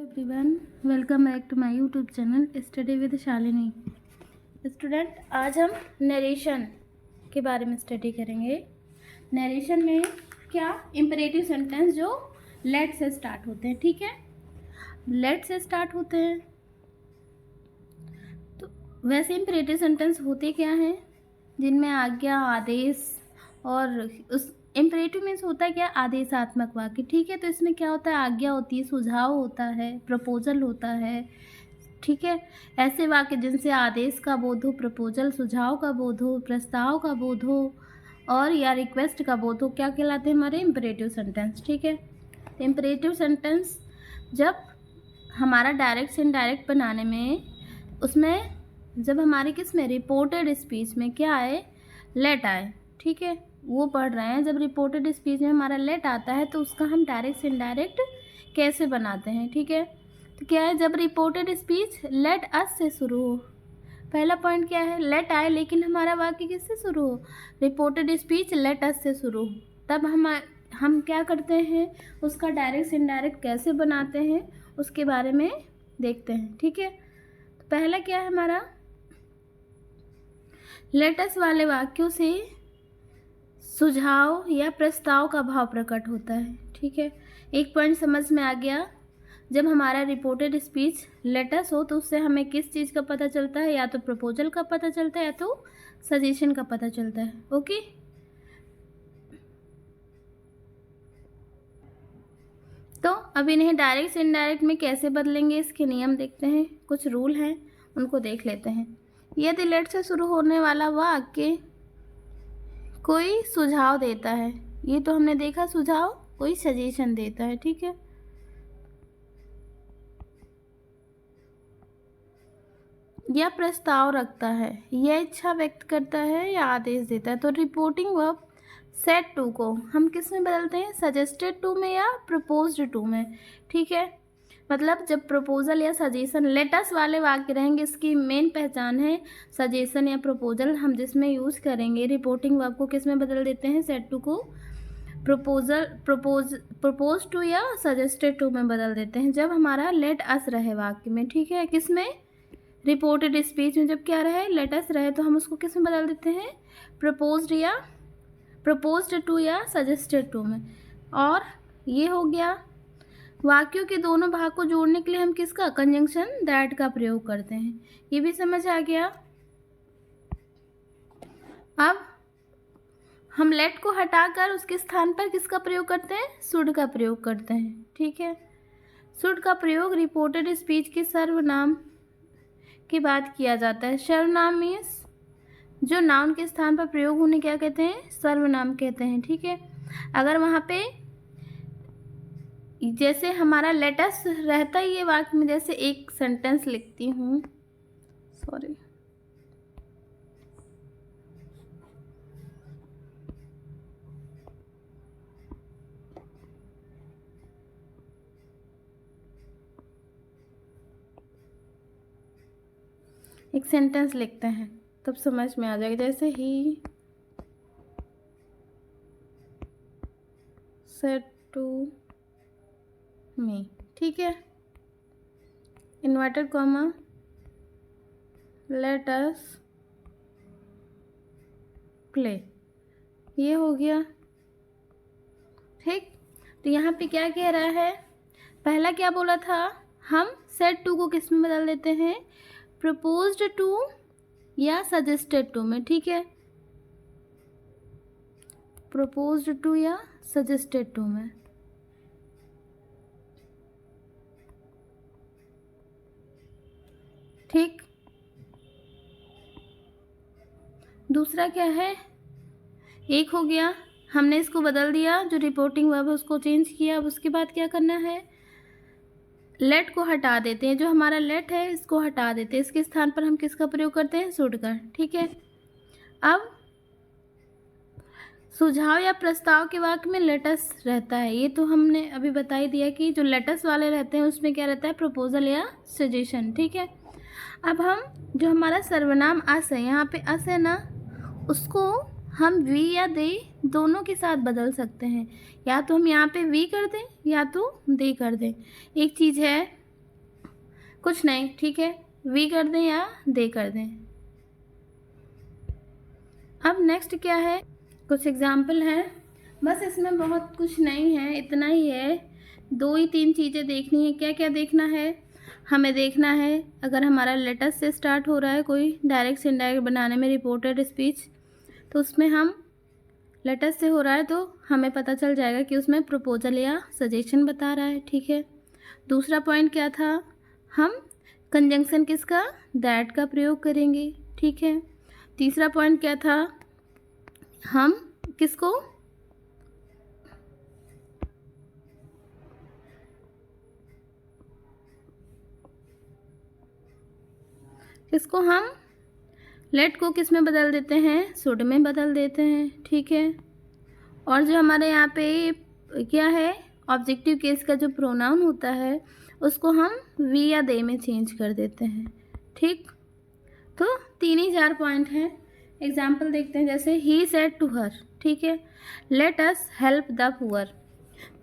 Everyone, welcome back to my YouTube channel study with Shalini. Student, आज हम narration के बारे में स्टडी करेंगे। नरेशन में क्या इम्परेटिव सेंटेंस जो लेट से स्टार्ट होते हैं, ठीक है, लेट से स्टार्ट होते हैं। तो वैसे इम्परेटिव सेंटेंस होते क्या हैं, जिनमें आज्ञा, आदेश और उस इम्परेटिव मीन्स होता है क्या, आदेशात्मक वाक्य, ठीक है। तो इसमें क्या होता है, आज्ञा होती है, सुझाव होता है, प्रपोजल होता है, ठीक है। ऐसे वाक्य जिनसे आदेश का बोध हो, प्रपोजल सुझाव का बोध हो, प्रस्ताव का बोध हो और या रिक्वेस्ट का बोध हो, क्या कहलाते हैं हमारे इम्परेटिव सेंटेंस, ठीक है। इम्परेटिव सेंटेंस जब हमारा डायरेक्ट से इनडायरेक्ट बनाने में, उसमें जब हमारे किस में रिपोर्टेड स्पीच में क्या आए, लेट आए, ठीक है, वो पढ़ रहे हैं। जब रिपोर्टेड स्पीच में हमारा लेट आता है तो उसका हम डायरेक्ट से इनडायरेक्ट कैसे बनाते हैं, ठीक है। तो क्या है, जब रिपोर्टेड स्पीच लेट अस से शुरू हो, पहला पॉइंट क्या है, लेट आए लेकिन हमारा वाक्य किससे शुरू हो, रिपोर्टेड स्पीच लेट अस से शुरू हो, तब हम क्या करते हैं, उसका डायरेक्ट से इनडायरेक्ट कैसे बनाते हैं उसके बारे में देखते हैं, ठीक है। तो पहला क्या है हमारा, लेट अस वाले वाक्यों से सुझाव या प्रस्ताव का भाव प्रकट होता है, ठीक है। एक पॉइंट समझ में आ गया, जब हमारा रिपोर्टेड स्पीच लेटस हो तो उससे हमें किस चीज़ का पता चलता है, या तो प्रपोजल का पता चलता है या तो सजेशन का पता चलता है, ओके। तो अब इन्हें डायरेक्ट से इनडायरेक्ट में कैसे बदलेंगे, इसके नियम देखते हैं, कुछ रूल हैं उनको देख लेते हैं। यदि लेट से शुरू होने वाला वाक्य कोई सुझाव देता है, ये तो हमने देखा, सुझाव कोई सजेशन देता है, ठीक है, या प्रस्ताव रखता है, या इच्छा व्यक्त करता है या आदेश देता है, तो रिपोर्टिंग वर्ब सेड टू को हम किस में बदलते हैं, सजेस्टेड टू में या प्रपोज्ड टू में, ठीक है। मतलब जब प्रपोजल या सजेशन लेटस वाले वाक्य रहेंगे, इसकी मेन पहचान है सजेशन या प्रपोजल हम जिसमें यूज़ करेंगे, रिपोर्टिंग वर्ब को किस में बदल देते हैं, सेड टू को प्रपोज टू या सजेस्टेड टू में बदल देते हैं जब हमारा लेट अस रहे वाक्य में, ठीक है। किस में, रिपोर्टेड स्पीच में जब क्या रहे, लेट अस रहे, तो हम उसको किस में बदल देते हैं, प्रपोज्ड टू या सजेस्टेड टू में। और ये हो गया, वाक्यों के दोनों भाग को जोड़ने के लिए हम किसका, कंजंक्शन दैट का प्रयोग करते हैं, ये भी समझ आ गया। अब हम लेट को हटाकर उसके स्थान पर किसका प्रयोग करते हैं, शुड का प्रयोग करते हैं, ठीक है। शुड का प्रयोग रिपोर्टेड स्पीच के सर्वनाम के बाद किया जाता है। सर्वनाम मीन्स जो नाउन के स्थान पर प्रयोग होने क्या कहते हैं, सर्वनाम कहते हैं, ठीक है। अगर वहाँ पे जैसे हमारा लेटस रहता ही है वाक्य में, जैसे एक सेंटेंस लिखती हूँ, सॉरी, एक सेंटेंस लिखते हैं तब समझ में आ जाएगा, जैसे ही सेड टू मी, ठीक है, inverted comma, let us play, ये हो गया, ठीक। तो यहाँ पे क्या कह रहा है, पहला क्या बोला था, हम सेड टू को किस में बदल देते हैं, प्रपोज्ड टू या सजेस्टेड टू में, ठीक है, प्रपोज्ड टू या सजेस्टेड टू में, ठीक। दूसरा क्या है, एक हो गया, हमने इसको बदल दिया, जो रिपोर्टिंग वर्ब है उसको चेंज किया। अब उसके बाद क्या करना है, लेट को हटा देते हैं, जो हमारा लेट है इसको हटा देते हैं, इसके स्थान पर हम किसका प्रयोग करते हैं, शुड का, ठीक है। अब सुझाव या प्रस्ताव के वाक्य में लेटस रहता है, ये तो हमने अभी बता ही दिया कि जो लेटस वाले रहते हैं उसमें क्या रहता है, प्रपोजल या सजेशन, ठीक है। अब हम जो हमारा सर्वनाम अस है, यहाँ पे अस है ना, उसको हम वी या दे दोनों के साथ बदल सकते हैं, या तो हम यहाँ पे वी कर दें या तो दे कर दें। एक चीज़ है, कुछ नहीं, ठीक है, वी कर दें या दे कर दें। अब नेक्स्ट क्या है, कुछ एग्जाम्पल है, बस इसमें बहुत कुछ नहीं है, इतना ही है, 2 ही 3 चीज़ें देखनी है। क्या क्या देखना है, हमें देखना है अगर हमारा लेटस से स्टार्ट हो रहा है कोई डायरेक्ट से इनडायरेक्ट बनाने में रिपोर्टेड स्पीच, तो उसमें हम लेटस से हो रहा है तो हमें पता चल जाएगा कि उसमें प्रपोजल या सजेशन बता रहा है, ठीक है। दूसरा पॉइंट क्या था, हम कंजंक्शन किसका, दैट का प्रयोग करेंगे, ठीक है। तीसरा पॉइंट क्या था, हम किसको हम लेट को किस में बदल देते हैं, शुड में बदल देते हैं, ठीक है। और जो हमारे यहाँ पे क्या है, ऑब्जेक्टिव केस का जो प्रोनाउन होता है उसको हम वी या दे में चेंज कर देते हैं, ठीक। तो 3 ही 4 पॉइंट हैं। एग्जाम्पल देखते हैं, जैसे ही सेड टू हर, ठीक है, let us help the poor.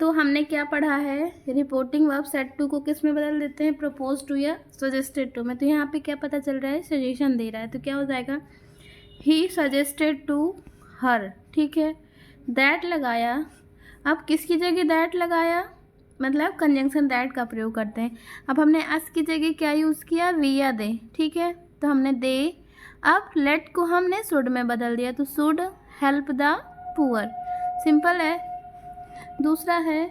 तो हमने क्या पढ़ा है, रिपोर्टिंग वर्ब सेड टू को किस में बदल देते हैं, प्रपोज टू या सजेस्टेड टू में। तो यहाँ पे क्या पता चल रहा है, सजेशन दे रहा है, तो क्या हो जाएगा, ही सजेस्टेड टू हर, ठीक है। दैट लगाया, अब किसकी जगह दैट लगाया, मतलब कंजंक्शन दैट का प्रयोग करते हैं। अब हमने अस की जगह क्या यूज़ किया, वी या दे, ठीक है, तो हमने दे। अब लेट को हमने शुड में बदल दिया, तो should help the poor, simple है। दूसरा है,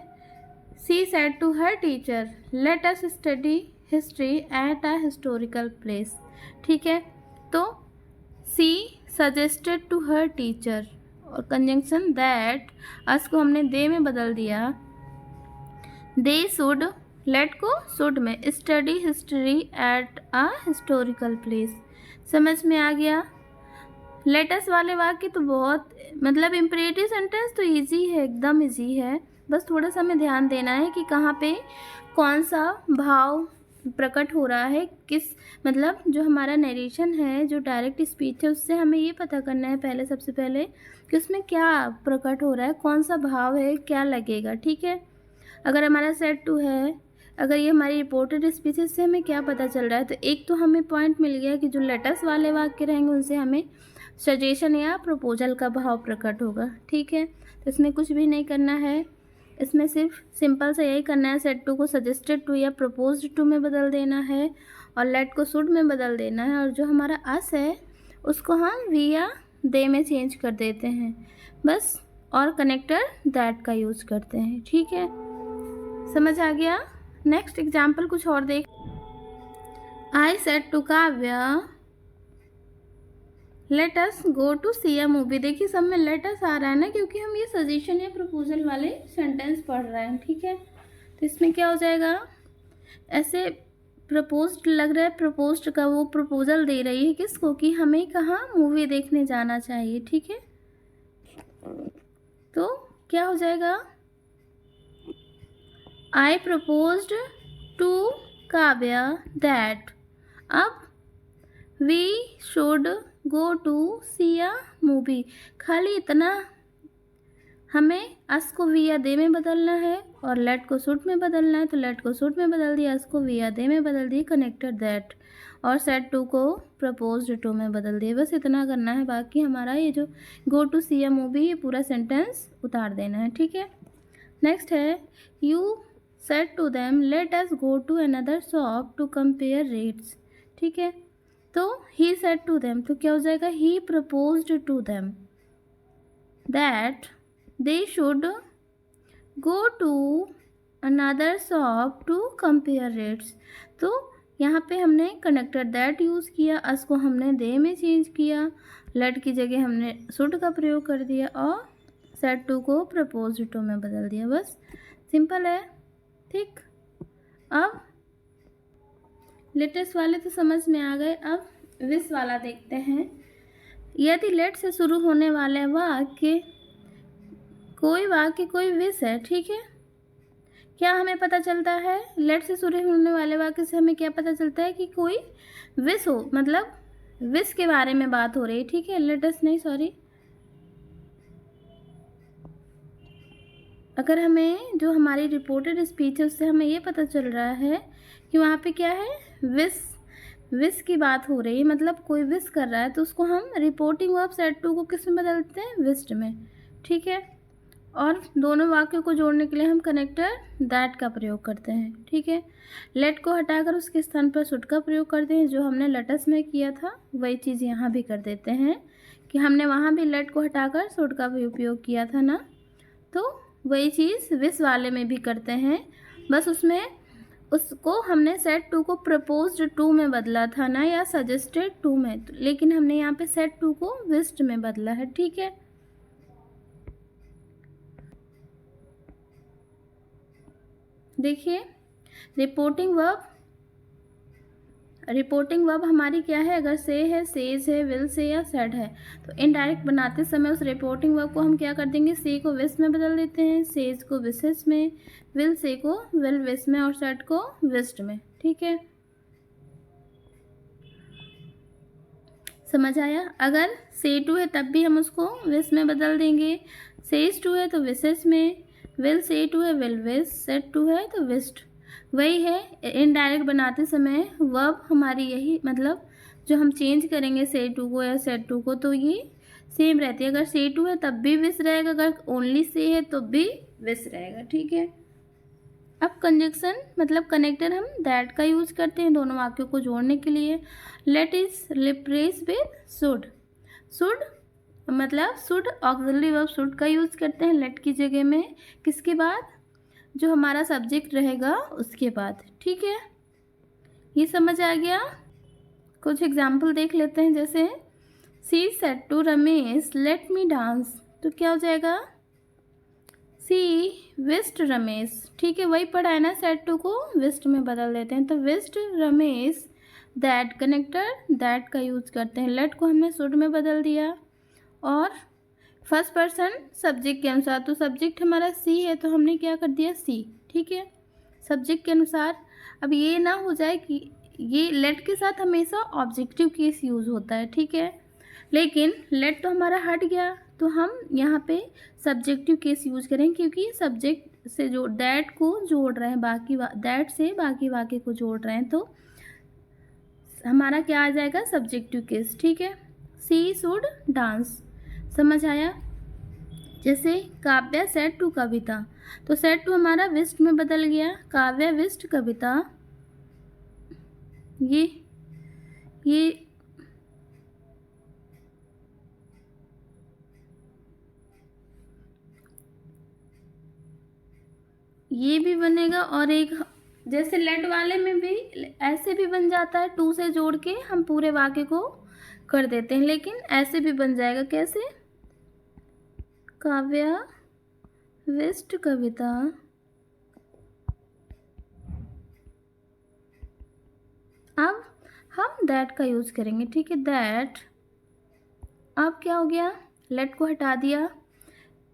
she said to her teacher let us study history at a historical place, ठीक है। तो she suggested to her teacher और कंजंक्शन दैट, अस को हमने दे में बदल दिया, दे शुड, लेट को शुड में, study history at a historical place. समझ में आ गया। लेटस वाले वाक्य तो बहुत, मतलब इम्परेटिव सेंटेंस तो इजी है, एकदम इजी है, बस थोड़ा सा हमें ध्यान देना है कि कहाँ पे कौन सा भाव प्रकट हो रहा है, किस, मतलब जो हमारा नरेशन है, जो डायरेक्ट स्पीच है, उससे हमें ये पता करना है पहले, सबसे पहले कि उसमें क्या प्रकट हो रहा है, कौन सा भाव है, क्या लगेगा, ठीक है। अगर हमारा सेट टू है, अगर ये हमारी रिपोर्टेड स्पीचेस से हमें क्या पता चल रहा है, तो एक तो हमें पॉइंट मिल गया कि जो लेटस वाले वाक्य रहेंगे उनसे हमें सजेशन या प्रपोजल का भाव प्रकट होगा, ठीक है। तो इसमें कुछ भी नहीं करना है, इसमें सिर्फ सिंपल से यही करना है, सेट टू को सजेस्टेड टू या प्रपोज्ड टू में बदल देना है और लेट को शुड में बदल देना है, और जो हमारा अस है उसको हम वी या दे में चेंज कर देते हैं बस, और कनेक्टर दैट का यूज़ करते हैं, ठीक है। समझ आ गया। नेक्स्ट एग्जाम्पल कुछ और देख, I said to Kavya let us go to see a movie. देखिए सब में लेट अस आ रहा है ना, क्योंकि हम ये सजेशन या प्रपोजल वाले सेंटेंस पढ़ रहे हैं, ठीक है। तो इसमें क्या हो जाएगा, ऐसे प्रपोज्ड लग रहा है, प्रपोज्ड का वो प्रपोजल दे रही है किसको, कि हमें कहाँ मूवी देखने जाना चाहिए, ठीक है। तो क्या हो जाएगा, I proposed to Kavya that, अब we should go to see a movie. खाली इतना, हमें अस को वी या दे में बदलना है और लेट को शुड में बदलना है, तो लेट को शुड में बदल दिया, अस को वी या दे में बदल दिया, कनेक्टेड दैट, और सेट टू को प्रपोज्ड टू में बदल दिया, बस इतना करना है। बाकी हमारा ये जो गो टू सी अ मूवी, ये पूरा सेंटेंस उतार देना है, ठीक है। नेक्स्ट है, you said to them let us go to another shop to compare rates, ठीक है। तो ही सेड टू देम, तो क्या हो जाएगा, he proposed to them that they should go to another shop to compare rates. तो यहाँ पे हमने कनेक्टर दैट यूज़ किया, अस को हमने दे में चेंज किया, लेट की जगह हमने शुड का प्रयोग कर दिया और सेड टू को प्रपोज्ड टू में बदल दिया, बस सिंपल है, ठीक। अब लेटेस्ट वाले तो समझ में आ गए, अब विस वाला देखते हैं। यदि लेट से शुरू होने वाले वाक्य कोई विस है, ठीक है, क्या हमें पता चलता है, लेट से शुरू होने वाले वाक्य से हमें क्या पता चलता है कि कोई विस हो, मतलब विस के बारे में बात हो रही है, ठीक है, लेटेस्ट नहीं, सॉरी, अगर हमें जो हमारी रिपोर्टेड स्पीच है उससे हमें ये पता चल रहा है कि वहाँ पे क्या है, विश की बात हो रही है, मतलब कोई विश कर रहा है, तो उसको हम रिपोर्टिंग वर्ब सेड टू को किस में बदलते हैं, विश्ड में। ठीक है। और दोनों वाक्यों को जोड़ने के लिए हम कनेक्टर दैट का प्रयोग करते हैं। ठीक है। लेट को हटाकर उसके स्थान पर शुड का प्रयोग करते हैं, जो हमने लेटस में किया था वही चीज़ यहाँ भी कर देते हैं कि हमने वहाँ भी लेट को हटाकर शुड का भी उपयोग किया था ना, तो वही चीज़ विश वाले में भी करते हैं। बस उसमें उसको हमने सेड टू को प्रपोज्ड टू में बदला था ना, या सजेस्टेड टू में, लेकिन हमने यहाँ पे सेड टू को विश्ड में बदला है। ठीक है। देखिए, रिपोर्टिंग वर्ब हमारी क्या है, अगर से है, सेज है, विल से या सेड है, तो इनडायरेक्ट बनाते समय उस रिपोर्टिंग वर्ब को हम क्या कर देंगे, से को विश में बदल देते हैं, सेज को विशेष में, विल से को विल विश में और सेड को विश्ड में। ठीक है, समझ आया। अगर से टू है तब भी हम उसको विश में बदल देंगे, सेज टू है तो विशेष में, विल से टू है विल विश, सेड टू है तो विश्ड। वही है, इनडायरेक्ट बनाते समय वर्ब हमारी यही, मतलब जो हम चेंज करेंगे से टू को या सेड टू को, तो ये सेम रहती है। अगर से टू है तब भी विश रहेगा, अगर ओनली से है तो भी विश रहेगा। ठीक है। अब कंजक्शन मतलब कनेक्टर हम दैट का यूज करते हैं दोनों वाक्यों को जोड़ने के लिए। Let is replace with should. Should मतलब शुड ऑक्सिलरी वर्ब शुड का यूज करते हैं लेट की जगह में, किसके बाद, जो हमारा सब्जेक्ट रहेगा उसके बाद। ठीक है, ये समझ आ गया। कुछ एग्जाम्पल देख लेते हैं, जैसे she said to Ramesh let me dance, तो क्या हो जाएगा, सी विश्ड रमेश। ठीक है, वही पढ़ा है ना, सेड टू को विश्ड में बदल देते हैं, तो wished Ramesh that, connector that का यूज करते हैं। लेट को हमने शुड में बदल दिया, और फर्स्ट पर्सन सब्जेक्ट के अनुसार, तो सब्जेक्ट हमारा सी है तो हमने क्या कर दिया, सी। ठीक है, सब्जेक्ट के अनुसार। अब ये ना हो जाए कि ये लेट के साथ हमेशा ऑब्जेक्टिव केस यूज़ होता है। ठीक है, लेकिन लेट तो हमारा हट गया, तो हम यहाँ पे सब्जेक्टिव केस यूज करें, क्योंकि सब्जेक्ट से जो दैट को जोड़ रहे हैं, बाकी दैट से बाकी वाक्य को जोड़ रहे हैं, तो हमारा क्या आ जाएगा, सब्जेक्टिव केस। ठीक है, सी शुड डांस, समझ आया। जैसे काव्या सेड टू कविता, तो सेड टू हमारा विश्ड में बदल गया, काव्या विश्ड कविता। ये भी बनेगा, और एक जैसे लेट वाले में भी ऐसे भी बन जाता है, टू से जोड़ के हम पूरे वाक्य को कर देते हैं, लेकिन ऐसे भी बन जाएगा, कैसे, काव्या विश्ड कविता। अब हम दैट का यूज करेंगे। ठीक है, दैट, अब क्या हो गया, लेट को हटा दिया,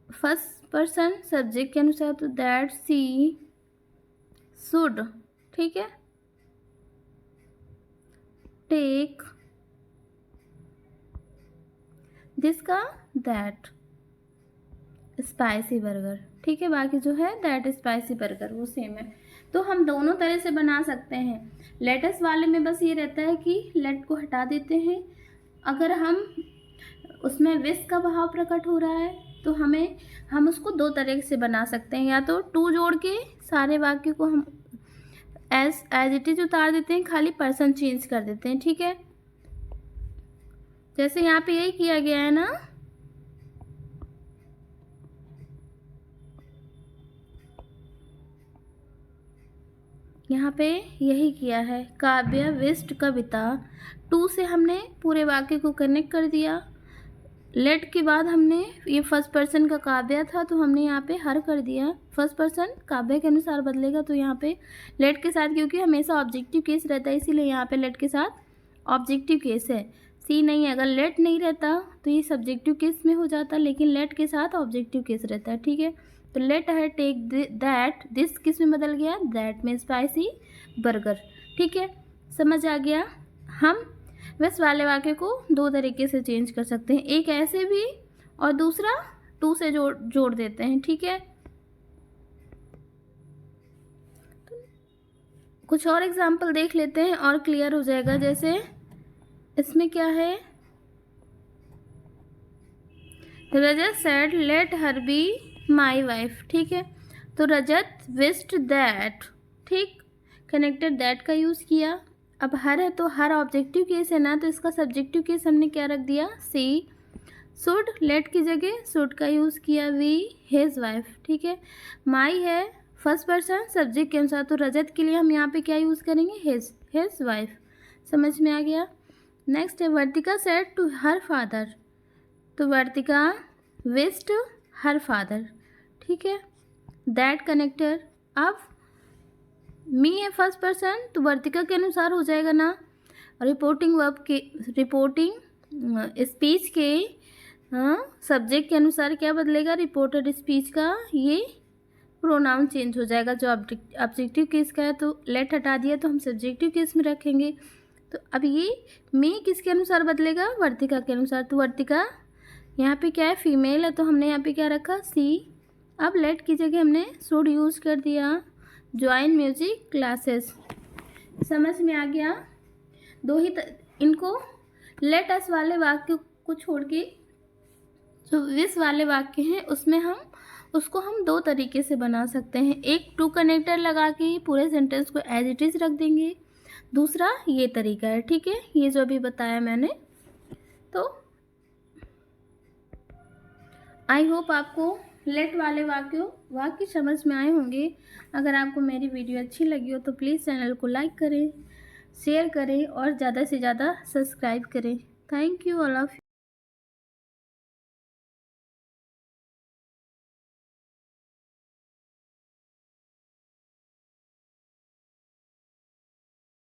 फर्स्ट पर्सन सब्जेक्ट के अनुसार, तो दैट सी शुड, ठीक है, टेक दिस का दैट स्पाइसी बर्गर। ठीक है, बाकी जो है दैट स्पाइसी बर्गर वो सेम है, तो हम दोनों तरह से बना सकते हैं। लेटेस्ट वाले में बस ये रहता है कि लेट को हटा देते हैं, अगर हम उसमें विश का भाव प्रकट हो रहा है तो हम उसको दो तरह से बना सकते हैं, या तो टू जोड़ के सारे वाक्य को हम एज इट इज उतार देते हैं, खाली पर्सन चेंज कर देते हैं। ठीक है, जैसे यहाँ पे यही किया गया है ना, यहाँ पे यही किया है, काव्या विश्ड कविता, टू से हमने पूरे वाक्य को कनेक्ट कर दिया, लेट के बाद हमने ये फर्स्ट पर्सन का काव्या था तो हमने यहाँ पे हर कर दिया, फर्स्ट पर्सन काव्य के अनुसार बदलेगा, तो यहाँ पे लेट के साथ, क्योंकि हमेशा ऑब्जेक्टिव केस रहता है इसीलिए यहाँ पे लेट के साथ ऑब्जेक्टिव केस है, सी नहीं है। अगर लेट नहीं रहता तो ये सब्जेक्टिव केस में हो जाता, लेकिन लेट के साथ ऑब्जेक्टिव केस रहता है। ठीक है, तो लेट है टेक दैट, दिस किस में बदल गया, दैट में स्पाइसी बर्गर। ठीक है, समझ आ गया। हम बस वाले वाक्य को दो तरीके से चेंज कर सकते हैं, एक ऐसे भी और दूसरा टू से जोड़ देते हैं। ठीक है, कुछ और एग्जाम्पल देख लेते हैं और क्लियर हो जाएगा। जैसे इसमें क्या है, Rajat said let her be my wife. ठीक है, तो रजत विस्ड दैट, ठीक, कनेक्टेड दैट का यूज़ किया। अब हर है तो हर ऑब्जेक्टिव केस है ना, तो इसका सब्जेक्टिव केस हमने क्या रख दिया, सी। शुड, लेट की जगह शुड का यूज़ किया, वी हिज वाइफ। ठीक है, माई है फर्स्ट पर्सन सब्जेक्ट के अनुसार, तो रजत के लिए हम यहाँ पे क्या यूज़ करेंगे, हिज वाइफ। समझ में आ गया। नेक्स्ट है वर्तिका सेड टू हर फादर, तो वर्तिका विस्ड हर फादर। ठीक है, दैट कनेक्टर। अब मी है फर्स्ट पर्सन, तो वर्तिका के अनुसार हो जाएगा ना। रिपोर्टिंग वर्ब के, रिपोर्टिंग स्पीच के सब्जेक्ट के अनुसार क्या बदलेगा, रिपोर्टेड स्पीच का ये प्रोनाउन चेंज हो जाएगा। जो ऑब्जेक्टिव केस का है तो लेट हटा दिया, तो हम सब्जेक्टिव केस में रखेंगे। तो अब ये मी किसके अनुसार बदलेगा, वर्तिका के अनुसार। तो वर्तिका यहाँ पे क्या है, फीमेल है, तो हमने यहाँ पे क्या रखा, सी। अब लेट की जगह हमने शुड यूज़ कर दिया, ज्वाइन म्यूजिक क्लासेस। समझ में आ गया। दो ही इनको लेट अस वाले वाक्य को छोड़ के जो विस वाले वाक्य हैं उसमें उसको हम दो तरीके से बना सकते हैं। एक टू कनेक्टर लगा के पूरे सेंटेंस को एज इट इज़ रख देंगे, दूसरा ये तरीका है। ठीक है, ये जो अभी बताया मैंने। तो आई होप आपको लेट वाले वाक्य समझ में आए होंगे। अगर आपको मेरी वीडियो अच्छी लगी हो तो प्लीज़ चैनल को लाइक करें, शेयर करें और ज़्यादा से ज़्यादा सब्सक्राइब करें। Thank you all of.